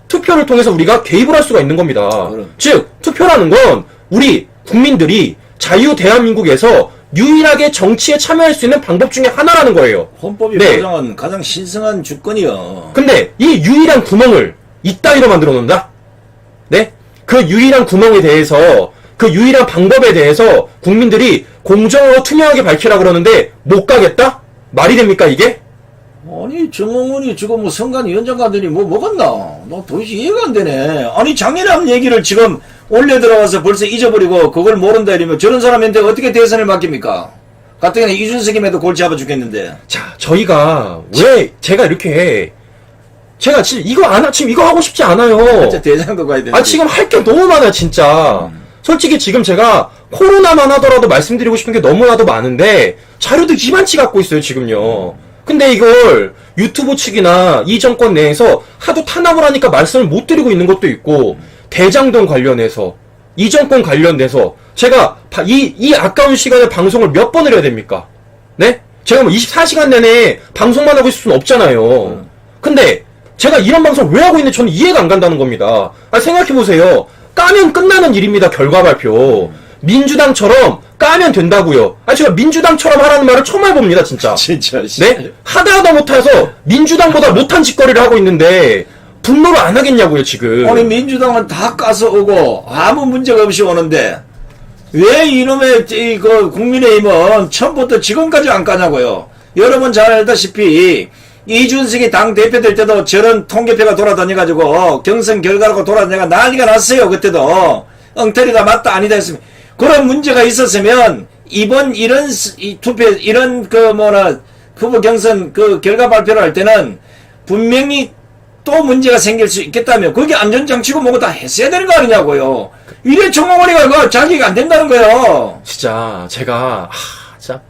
[SPEAKER 1] 투표를 통해서 우리가 개입을 할 수가 있는 겁니다.
[SPEAKER 2] 그럼.
[SPEAKER 1] 즉 투표라는 건 우리 국민들이 자유 대한민국에서 유일하게 정치에 참여할 수 있는 방법 중에 하나라는 거예요.
[SPEAKER 2] 헌법이
[SPEAKER 1] 네.
[SPEAKER 2] 보장한 가장 신성한 주권이요.
[SPEAKER 1] 근데 이 유일한 구멍을 이따위로 만들어 놓는다? 네? 그 유일한 구멍에 대해서 그 유일한 방법에 대해서 국민들이 공정하고 투명하게 밝히라 그러는데 못 가겠다? 말이 됩니까 이게?
[SPEAKER 2] 아니 정홍원이 지금 뭐 선관위원장 가더니 뭐 먹었나? 나 도대체 이해가 안 되네. 아니 작년에 한 얘기를 지금 올려 들어와서 벌써 잊어버리고 그걸 모른다 이러면 저런 사람한테 어떻게 대선을 맡깁니까? 가뜩이나 이준석임에도 골치 아파 죽겠는데.
[SPEAKER 1] 자, 저희가 왜 제가 이렇게 해? 제가 지금 이거 지금 이거 하고 싶지 않아요.
[SPEAKER 2] 진짜 대장도 가야 되는데.
[SPEAKER 1] 아 지금 할 게 너무 많아 진짜. 솔직히 지금 제가 코로나만 하더라도 말씀드리고 싶은 게 너무나도 많은데 자료도 기만치 갖고 있어요 지금요. 근데 이걸 유튜브 측이나 이 정권 내에서 하도 탄압을 하니까 말씀을 못 드리고 있는 것도 있고 대장동 관련해서 이 정권 관련돼서 제가 이 아까운 시간에 방송을 몇 번을 해야 됩니까? 네? 제가 뭐 24시간 내내 방송만 하고 있을 수는 없잖아요. 근데 제가 이런 방송을 왜 하고 있는지 저는 이해가 안 간다는 겁니다. 생각해보세요. 까면 끝나는 일입니다. 결과 발표. 민주당처럼 까면 된다고요. 아, 제가 민주당처럼 하라는 말을 처음 해봅니다, 진짜.
[SPEAKER 2] 진짜.
[SPEAKER 1] 네? 하다 못해서 민주당보다 못한 짓거리를 하고 있는데 분노를 안 하겠냐고요, 지금.
[SPEAKER 2] 아니 민주당은 다 까서 오고 아무 문제가 없이 오는데 왜 이놈의 그 국민의힘은 처음부터 지금까지 안 까냐고요. 여러분 잘 알다시피 이준석이 당 대표 될 때도 저런 통계표가 돌아다녀가지고 경선 결과라고 돌아다녀가 난리가 났어요. 그때도 엉터리다 맞다 아니다 했으면 그런 문제가 있었으면 이번 이런 투표 이런 후보 경선 그 결과 발표를 할 때는 분명히 또 문제가 생길 수 있겠다며 그게 안전장치고 뭐고 다 했어야 되는 거 아니냐고요. 이래 정홍원이가 그 자기가 안 된다는 거예요.
[SPEAKER 1] 진짜 제가 진짜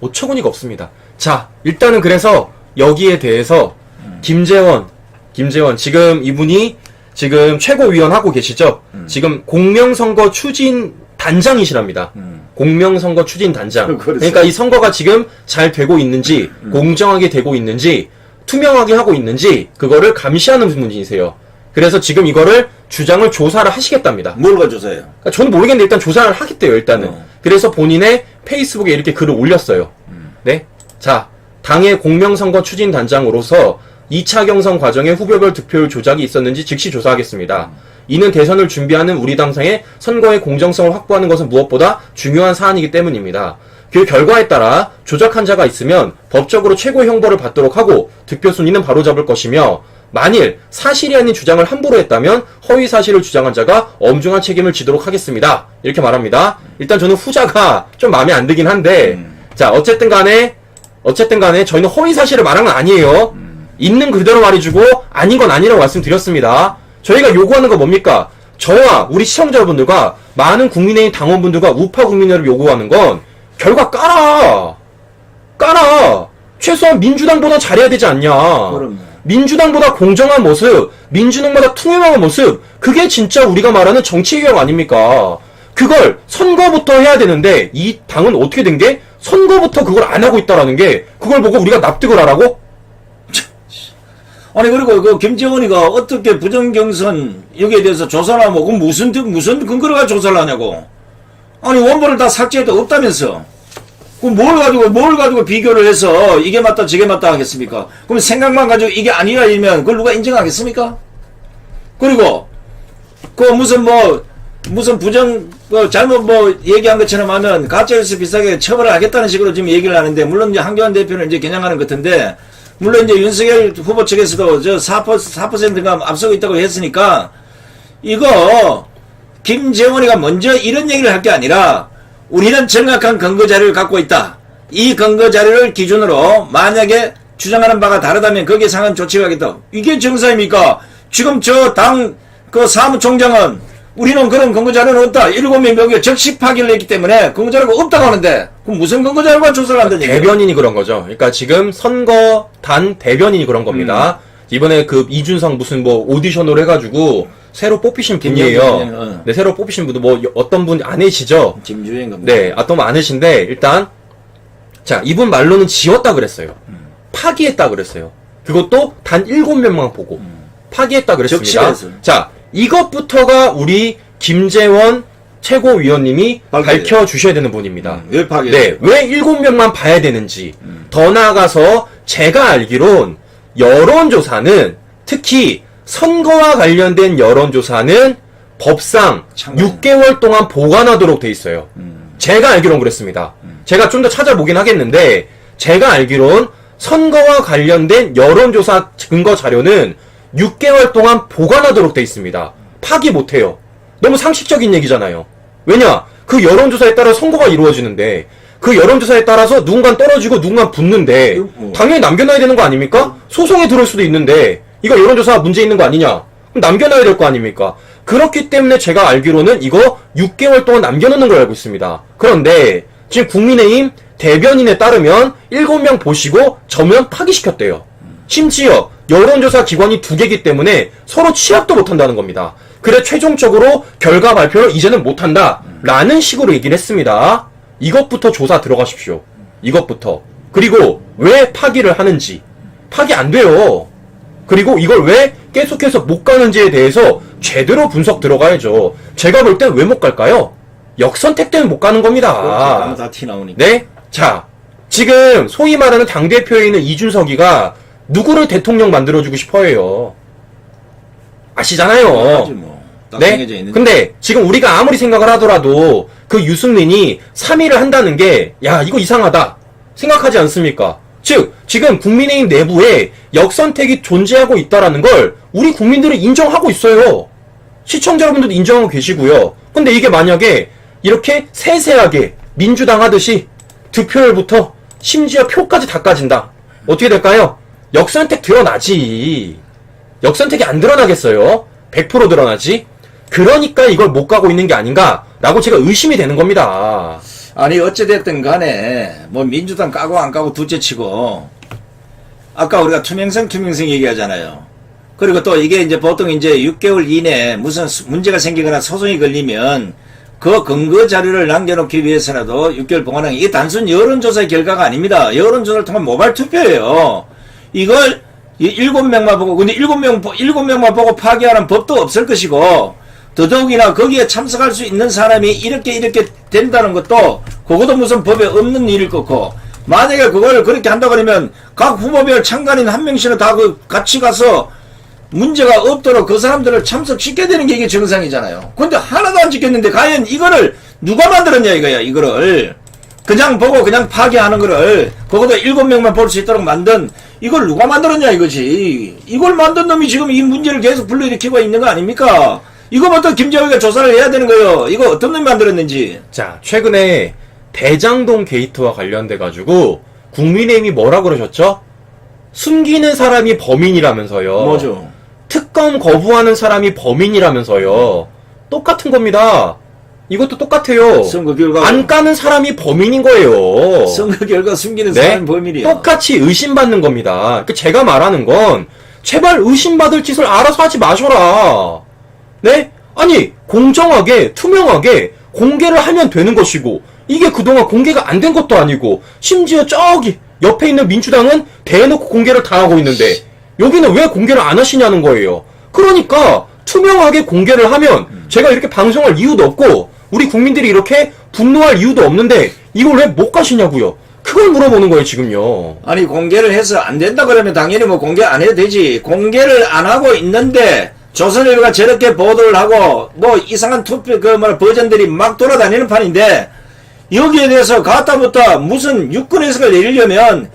[SPEAKER 1] 어처구니가 없습니다. 자, 일단은 그래서 여기에 대해서 김재원 지금 이분이 지금 최고위원 하고 계시죠? 지금 공명선거 추진 단장이시랍니다. 공명선거 추진 단장.
[SPEAKER 2] 그렇죠.
[SPEAKER 1] 그러니까 이 선거가 지금 잘 되고 있는지 공정하게 되고 있는지 투명하게 하고 있는지 그거를 감시하는 분이세요. 그래서 지금 이거를 주장을 조사를 하시겠답니다.
[SPEAKER 2] 뭘 조사해요?
[SPEAKER 1] 그러니까 저는 모르겠는데 일단 조사를 하겠대요, 일단은. 그래서 본인의 페이스북에 이렇게 글을 올렸어요. 네? 자, 당의 공명선거 추진단장으로서 2차 경선 과정에 후보별 득표율 조작이 있었는지 즉시 조사하겠습니다. 이는 대선을 준비하는 우리 당상의 선거의 공정성을 확보하는 것은 무엇보다 중요한 사안이기 때문입니다. 그 결과에 따라 조작한 자가 있으면 법적으로 최고의 형벌을 받도록 하고 득표 순위는 바로잡을 것이며 만일 사실이 아닌 주장을 함부로 했다면 허위 사실을 주장한 자가 엄중한 책임을 지도록 하겠습니다. 이렇게 말합니다. 일단 저는 후자가 좀 마음에 안 들긴 한데 자, 어쨌든 간에 저희는 허위 사실을 말한 건 아니에요. 있는 그대로 말해주고 아닌 건 아니라고 말씀드렸습니다. 저희가 요구하는 건 뭡니까? 저와 우리 시청자분들과 많은 국민의힘 당원분들과 우파 국민의를 요구하는 건 결과 까라. 최소한 민주당보다 잘해야 되지 않냐.
[SPEAKER 2] 그럼요.
[SPEAKER 1] 민주당보다 공정한 모습, 민주당보다 투명한 모습, 그게 진짜 우리가 말하는 정치개혁 아닙니까? 그걸 선거부터 해야 되는데 이 당은 어떻게 된 게 선거부터 그걸 안 하고 있다라는 게 그걸 보고 우리가 납득을 하라고?
[SPEAKER 2] 아니 그리고 그 김재원이가 어떻게 부정경선 여기에 대해서 조사를 하면 그 무슨 근거를 가지고 조사를 하냐고. 아니 원본을 다 삭제해도 없다면서. 그럼 뭘 가지고 비교를 해서 이게 맞다 저게 맞다 하겠습니까? 그럼 생각만 가지고 이게 아니라 이면 그걸 누가 인정하겠습니까? 그리고 그 무슨 부정 잘못 얘기한 것처럼 하면 가짜뉴스 비슷하게 처벌을 하겠다는 식으로 지금 얘기를 하는데 물론 이제 한교안 대표는 이제 겨냥하는 것 같은데 물론 이제 윤석열 후보 측에서도 저 4%가 앞서고 있다고 했으니까 이거 김재원이가 먼저 이런 얘기를 할 게 아니라 우리는 정확한 근거 자료를 갖고 있다. 이 근거 자료를 기준으로 만약에 주장하는 바가 다르다면 거기에 상한 조치를 하겠다. 이게 정사입니까? 지금 저 당 그 사무총장은 우리는 그런 근거 자료는 없다. 7명 여기에 적시 파기를 했기 때문에 근거 자료가 없다고 하는데 그럼 무슨 근거 자료가 조사를 한다는 얘기예요?
[SPEAKER 1] 대변인이 그런 거죠. 그러니까 지금 선거단 대변인이 그런 겁니다. 이번에 그 이준석 무슨 오디션으로 해가지고 새로 뽑히신 분이에요. 네, 새로 뽑히신 분도 어떤 분 아내시죠?
[SPEAKER 2] 김주행 겁니다.
[SPEAKER 1] 네, 어떤 분 아내신데 일단 자, 이분 말로는 지웠다 그랬어요. 파기했다 그랬어요. 그것도 단 7명만 보고 파기했다 그랬습니다.
[SPEAKER 2] 적시해서.
[SPEAKER 1] 자, 이것부터가 우리 김재원 최고위원님이 밝혀주셔야 되는 분입니다.
[SPEAKER 2] 왜 파기?
[SPEAKER 1] 네, 왜 7명만 봐야 되는지. 더 나아가서 제가 알기론 여론조사는 특히 선거와 관련된 여론조사는 법상
[SPEAKER 2] 참고요.
[SPEAKER 1] 6개월 동안 보관하도록 돼 있어요. 제가 알기론 그랬습니다. 제가 좀 더 찾아보긴 하겠는데 제가 알기론 선거와 관련된 여론조사 근거 자료는 6개월 동안 보관하도록 돼 있습니다. 파기 못해요. 너무 상식적인 얘기잖아요. 왜냐? 그 여론조사에 따라 선거가 이루어지는데 그 여론조사에 따라서 누군가 떨어지고 누군가 붙는데 당연히 남겨놔야 되는 거 아닙니까? 소송에 들어올 수도 있는데 이거 여론조사 문제 있는 거 아니냐? 그럼 남겨놔야 될 거 아닙니까? 그렇기 때문에 제가 알기로는 이거 6개월 동안 남겨놓는 걸 알고 있습니다. 그런데 지금 국민의힘 대변인에 따르면 7명 보시고 전면 파기시켰대요. 심지어 여론조사 기관이 2개이기 때문에 서로 취합도 못한다는 겁니다. 그래 최종적으로 결과 발표를 이제는 못한다 라는 식으로 얘기를 했습니다. 이것부터 조사 들어가십시오. 이것부터. 그리고 왜 파기를 하는지. 파기 안 돼요. 그리고 이걸 왜 계속해서 못 가는지에 대해서 제대로 분석 들어가야죠. 제가 볼 땐 왜 못 갈까요? 역선택 때문에 못 가는 겁니다.
[SPEAKER 2] 그렇지, 다 티 나오니까.
[SPEAKER 1] 네? 자, 지금 소위 말하는 당대표에 있는 이준석이가 누구를 대통령 만들어주고 싶어해요. 아시잖아요.
[SPEAKER 2] 하지 뭐. 딱 정해져
[SPEAKER 1] 네?
[SPEAKER 2] 있는데.
[SPEAKER 1] 근데 지금 우리가 아무리 생각을 하더라도 그 유승민이 3위를 한다는 게, 야, 이거 이상하다. 생각하지 않습니까? 즉, 지금 국민의힘 내부에 역선택이 존재하고 있다라는 걸 우리 국민들은 인정하고 있어요. 시청자 여러분들도 인정하고 계시고요. 근데 이게 만약에 이렇게 세세하게 민주당 하듯이 득표율부터 심지어 표까지 다 까진다. 어떻게 될까요? 역선택 드러나지. 역선택이 안 드러나겠어요? 100% 드러나지? 그러니까 이걸 못 가고 있는 게 아닌가라고 제가 의심이 되는 겁니다.
[SPEAKER 2] 아니 어찌됐든 간에 뭐 민주당 까고 안 까고 둘째치고 아까 우리가 투명성 얘기하잖아요. 그리고 또 이게 이제 보통 이제 6개월 이내에 무슨 문제가 생기거나 소송이 걸리면 그 근거 자료를 남겨놓기 위해서라도 6개월 보관하는 이게 단순 여론조사의 결과가 아닙니다. 여론조사를 통한 모바일 투표예요. 이걸 7명만 보고, 근데 7명만 보고 파기하는 법도 없을 것이고, 더더욱이나 거기에 참석할 수 있는 사람이 이렇게 된다는 것도, 그것도 무슨 법에 없는 일일 거고, 만약에 그걸 그렇게 한다 그러면 각 후보별 참관인 한 명씩은 다 같이 가서 문제가 없도록 그 사람들을 참석시켜야 되는 게 이게 정상이잖아요. 근데 하나도 안 지켰는데 과연 이거를 누가 만들었냐 이거야, 이거를. 그냥 보고 그냥 파기하는 거를 그것도 7명만 볼 수 있도록 만든 이걸 누가 만들었냐 이거지. 이걸 만든 놈이 지금 이 문제를 계속 불러일으키고 있는 거 아닙니까? 이거부터 김재호가 조사를 해야 되는 거예요. 이거 어떤 놈이 만들었는지.
[SPEAKER 1] 자, 최근에 대장동 게이트와 관련돼 가지고 국민의힘이 뭐라 그러셨죠? 숨기는 사람이 범인이라면서요.
[SPEAKER 2] 뭐죠?
[SPEAKER 1] 특검 거부하는 사람이 범인이라면서요. 똑같은 겁니다. 이것도 똑같아요.
[SPEAKER 2] 선거 결과
[SPEAKER 1] 안 까는 사람이 범인인 거예요.
[SPEAKER 2] 선거 결과 숨기는
[SPEAKER 1] 네?
[SPEAKER 2] 사람이 범인이야.
[SPEAKER 1] 똑같이 의심받는 겁니다. 그러니까 제가 말하는 건 제발 의심받을 짓을 알아서 하지 마셔라. 네? 아니 공정하게 투명하게 공개를 하면 되는 것이고 이게 그동안 공개가 안 된 것도 아니고 심지어 저기 옆에 있는 민주당은 대놓고 공개를 다 하고 있는데 여기는 왜 공개를 안 하시냐는 거예요. 그러니까 투명하게 공개를 하면 제가 이렇게 방송할 이유도 없고 우리 국민들이 이렇게 분노할 이유도 없는데 이걸 왜 못 가시냐고요. 그걸 물어보는 거예요 지금요.
[SPEAKER 2] 아니 공개를 해서 안 된다 그러면 당연히 뭐 공개 안 해도 되지. 공개를 안 하고 있는데 조선일보가 저렇게 보도를 하고 뭐 이상한 투표 버전들이 막 돌아다니는 판인데 여기에 대해서 가타부터 무슨 유권 해석을 내리려면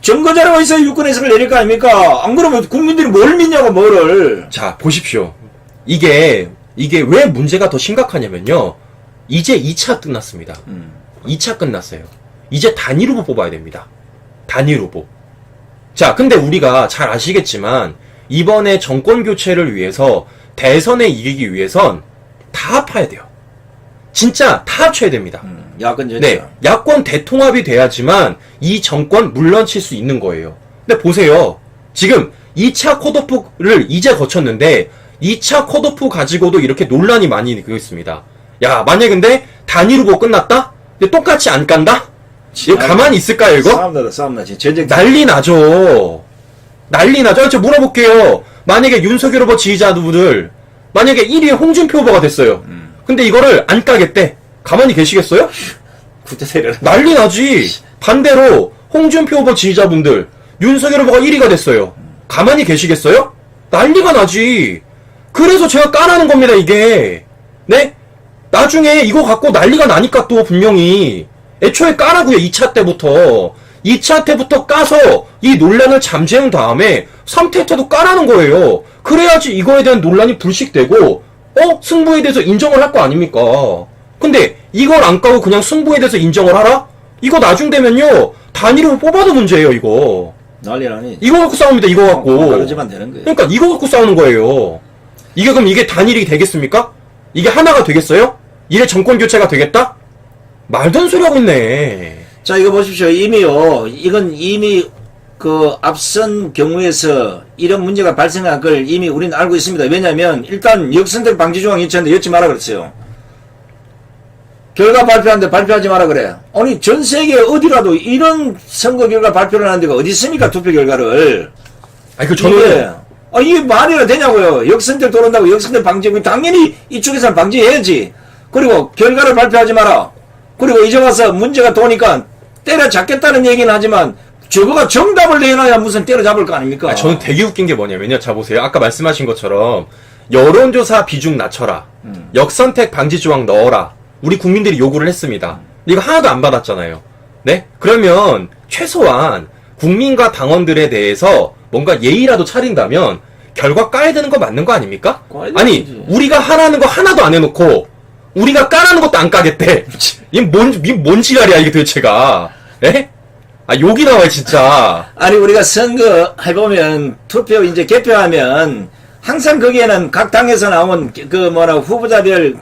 [SPEAKER 2] 증거자료가 있어야 유권 해석을 내릴 거 아닙니까? 안 그러면 국민들이 뭘 믿냐고 뭐를.
[SPEAKER 1] 자 보십시오. 이게 왜 문제가 더 심각하냐면요. 이제 2차 끝났습니다. 2차 끝났어요. 이제 단일 후보 뽑아야 됩니다. 단일 후보. 자, 근데 우리가 잘 아시겠지만 이번에 정권 교체를 위해서 대선에 이기기 위해선 다 합해야 돼요. 진짜 다 합쳐야 됩니다.
[SPEAKER 2] 야권 전체.
[SPEAKER 1] 네, 야권 대통합이 돼야지만 이 정권 물러칠 수 있는 거예요. 근데 보세요. 지금 2차 컷오프를 이제 거쳤는데 2차 컷오프 가지고도 이렇게 논란이 많이 있습니다. 야, 만약에 근데 단일 후보 끝났다? 근데 똑같이 안 깐다? 이거 가만히 있을까요, 이거?
[SPEAKER 2] 싸움나다. 전쟁.
[SPEAKER 1] 난리 나죠. 난리 나죠. 저 물어볼게요. 만약에 윤석열 후보 지지자분들, 만약에 1위에 홍준표 후보가 됐어요. 근데 이거를 안 까겠대. 가만히 계시겠어요?
[SPEAKER 2] 구태 세려라.
[SPEAKER 1] 난리 나지. 반대로 홍준표 후보 지지자분들, 윤석열 후보가 1위가 됐어요. 가만히 계시겠어요? 난리가 나지. 그래서 제가 까라는 겁니다, 이게. 네? 나중에 이거 갖고 난리가 나니까 또 분명히 애초에 까라고요, 2차 때부터. 2차 때부터 까서 이 논란을 잠재운 다음에 3태 때도 까라는 거예요. 그래야지 이거에 대한 논란이 불식되고 승부에 대해서 인정을 할 거 아닙니까? 근데 이걸 안 까고 그냥 승부에 대해서 인정을 하라? 이거 나중 되면요 단일로 뽑아도 문제예요, 이거.
[SPEAKER 2] 난리 나니.
[SPEAKER 1] 이거 갖고 싸웁니다, 이거 갖고.
[SPEAKER 2] 다르지만 되는 거예요.
[SPEAKER 1] 그러니까 이거 갖고 싸우는 거예요. 이게 그럼 이게 단일이 되겠습니까? 이게 하나가 되겠어요? 이래 정권 교체가 되겠다? 말도 안 소리 하고 있네.
[SPEAKER 2] 자, 이거 보십시오. 이건 이미 그 앞선 경우에서 이런 문제가 발생한 걸 이미 우리는 알고 있습니다. 왜냐하면 일단 역선택 방지 조항이 있었는데 엮지 마라 그랬어요. 결과 발표하는데 발표하지 마라 그래. 아니 전 세계 어디라도 이런 선거 결과 발표를 하는 데가 어디 있습니까? 투표 결과를.
[SPEAKER 1] 아니 저는
[SPEAKER 2] 이게 말이나 되냐고요. 역선택 돌아온다고 역선택 방지하고 당연히 이쪽에서는 방지해야지. 그리고 결과를 발표하지 마라. 그리고 이제 와서 문제가 도니까 때려잡겠다는 얘기는 하지만 저거가 정답을 내놔야 무슨 때려잡을 거 아닙니까?
[SPEAKER 1] 저는 되게 웃긴 게 뭐냐면요. 자, 보세요. 아까 말씀하신 것처럼 여론조사 비중 낮춰라. 역선택 방지 조항 넣어라. 우리 국민들이 요구를 했습니다. 근데 이거 하나도 안 받았잖아요. 네? 그러면 최소한 국민과 당원들에 대해서 뭔가 예의라도 차린다면 결과 까야 되는 거 맞는 거 아닙니까?
[SPEAKER 2] 까야
[SPEAKER 1] 아니,
[SPEAKER 2] 되지.
[SPEAKER 1] 우리가 하라는 거 하나도 안 해놓고 우리가 까라는 것도 안 까겠대. 뭔 지랄이야 이게 도대체가. 에? 아, 욕이 나와요 진짜.
[SPEAKER 2] 아니 우리가 선거 해보면 투표 이제 개표하면 항상 거기에는 각 당에서 나온 후보자별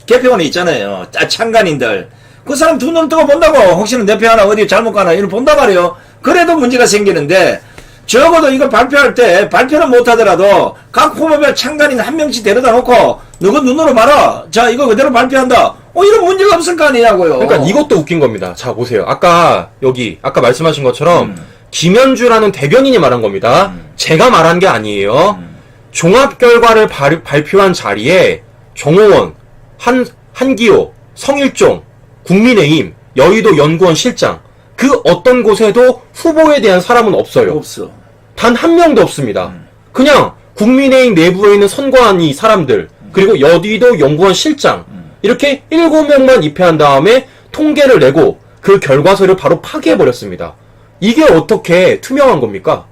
[SPEAKER 2] 개표원이 있잖아요. 참관인들. 그 사람 두 눈 뜨고 본다고. 혹시나 내 표 하나 어디 잘못 가나 이런 본단 말이에요. 그래도 문제가 생기는데 적어도 이거 발표할 때 발표는 못하더라도 각 후보별 참관인 한 명씩 데려다 놓고 너가 눈으로 봐라. 자 이거 그대로 발표한다. 이런 문제가 없을 거 아니냐고요.
[SPEAKER 1] 그러니까 이것도 웃긴 겁니다. 자, 보세요. 아까 말씀하신 것처럼 김현주라는 대변인이 말한 겁니다. 제가 말한 게 아니에요. 종합 결과를 발표한 자리에 정호원, 한기호, 성일종, 국민의힘, 여의도 연구원 실장 그 어떤 곳에도 후보에 대한 사람은 없어요.
[SPEAKER 2] 없어.
[SPEAKER 1] 단 한 명도 없습니다. 그냥 국민의힘 내부에 있는 선관위 사람들 그리고 여의도 연구원 실장 이렇게 7명만 입회한 다음에 통계를 내고 그 결과서를 바로 파기해버렸습니다. 이게 어떻게 투명한 겁니까?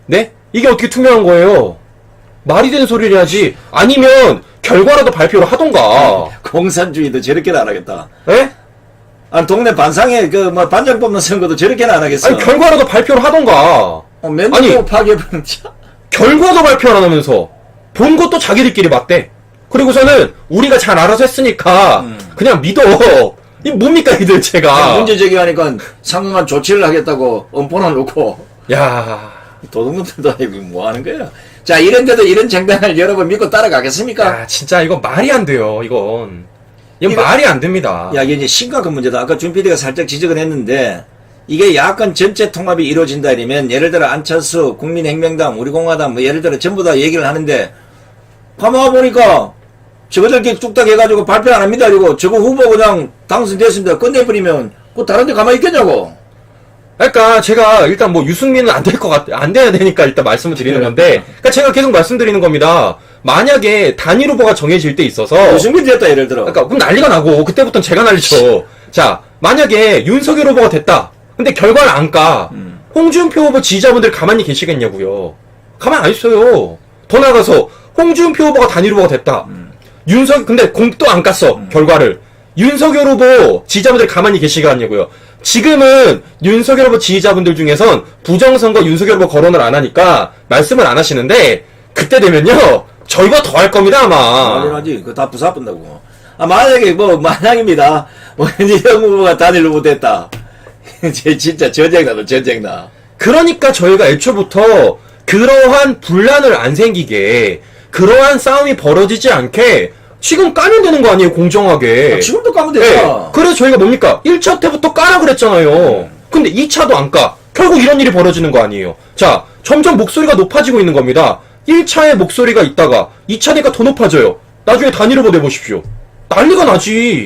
[SPEAKER 1] 네? 이게 어떻게 투명한 거예요? 말이 되는 소리를 해야지. 아니면 결과라도 발표를 하던가.
[SPEAKER 2] 공산주의도 저렇게는 안 하겠다.
[SPEAKER 1] 에?
[SPEAKER 2] 아니 동네 반상회 반장 뽑는 선거도 저렇게는 안 하겠어.
[SPEAKER 1] 아니 결과라도 발표를 하던가.
[SPEAKER 2] 맨날
[SPEAKER 1] 아니,
[SPEAKER 2] 파괴해버린 차.
[SPEAKER 1] 결과도 발표 안 하면서 본 것도 자기들끼리 맞대. 그리고서는 우리가 잘 알아서 했으니까 그냥 믿어. 이 뭡니까 이들 제가.
[SPEAKER 2] 문제 제기하니까 상응한 조치를 하겠다고 엄포나 놓고
[SPEAKER 1] 야,
[SPEAKER 2] 도둑놈들도 아니고 뭐 하는 거야. 자 이런데도 이런 정당을 여러분 믿고 따라가겠습니까?
[SPEAKER 1] 야 진짜 이거 말이 안 돼요. 이건
[SPEAKER 2] 이거-
[SPEAKER 1] 말이 안 됩니다.
[SPEAKER 2] 야, 이게 이제 심각한 문제다. 아까 준 PD가 살짝 지적을 했는데, 이게 야권 전체 통합이 이루어진다 이러면, 예를 들어 안철수, 국민혁명당, 우리공화당, 예를 들어 전부 다 얘기를 하는데, 가만 보니까, 저거들끼리 뚝딱 해가지고 발표 안 합니다. 그리고 저거 후보 그냥 당선됐습니다. 끝내버리면, 그 다른 데 가만히 있겠냐고.
[SPEAKER 1] 그러니까 제가 일단 뭐 유승민은 안 될 것 같아. 안 돼야 되니까 일단 말씀을 드리는 건데, 그러니까 제가 계속 말씀드리는 겁니다. 만약에 단일 후보가 정해질 때 있어서
[SPEAKER 2] 유승민 됐다, 예를 들어.
[SPEAKER 1] 그러니까 그럼 난리가 나고 그때부터는 제가 난리죠. 자, 만약에 윤석열 후보가 됐다. 근데 결과를 안 까. 홍준표 후보 지지자분들 가만히 계시겠냐고요. 가만히 안 있어요. 더 나가서 홍준표 후보가 단일 후보가 됐다. 근데 공도 안 깠어. 결과를. 윤석열 후보 지지자분들 가만히 계시겠냐고요. 지금은 윤석열 후보 지지자분들 중에선 부정선거 윤석열 후보 거론을 안 하니까 말씀을 안 하시는데 그때 되면요. 저희가 더 할 겁니다, 아마.
[SPEAKER 2] 당연하지. 그거 다 부사뿐다고. 만약에 만약입니다. 이정 후보가 단일 후보 됐다. 진짜 전쟁나도 전쟁나.
[SPEAKER 1] 그러니까 저희가 애초부터 그러한 분란을 안 생기게, 그러한 싸움이 벌어지지 않게 지금 까면 되는 거 아니에요, 공정하게.
[SPEAKER 2] 지금도 까면 되잖아.
[SPEAKER 1] 그래서 저희가 뭡니까? 1차 때부터 까라 그랬잖아요. 근데 2차도 안 까. 결국 이런 일이 벌어지는 거 아니에요. 자, 점점 목소리가 높아지고 있는 겁니다. 1차에 목소리가 있다가 2차 되니까 더 높아져요. 나중에 단일 후보 내보십시오. 난리가 나지.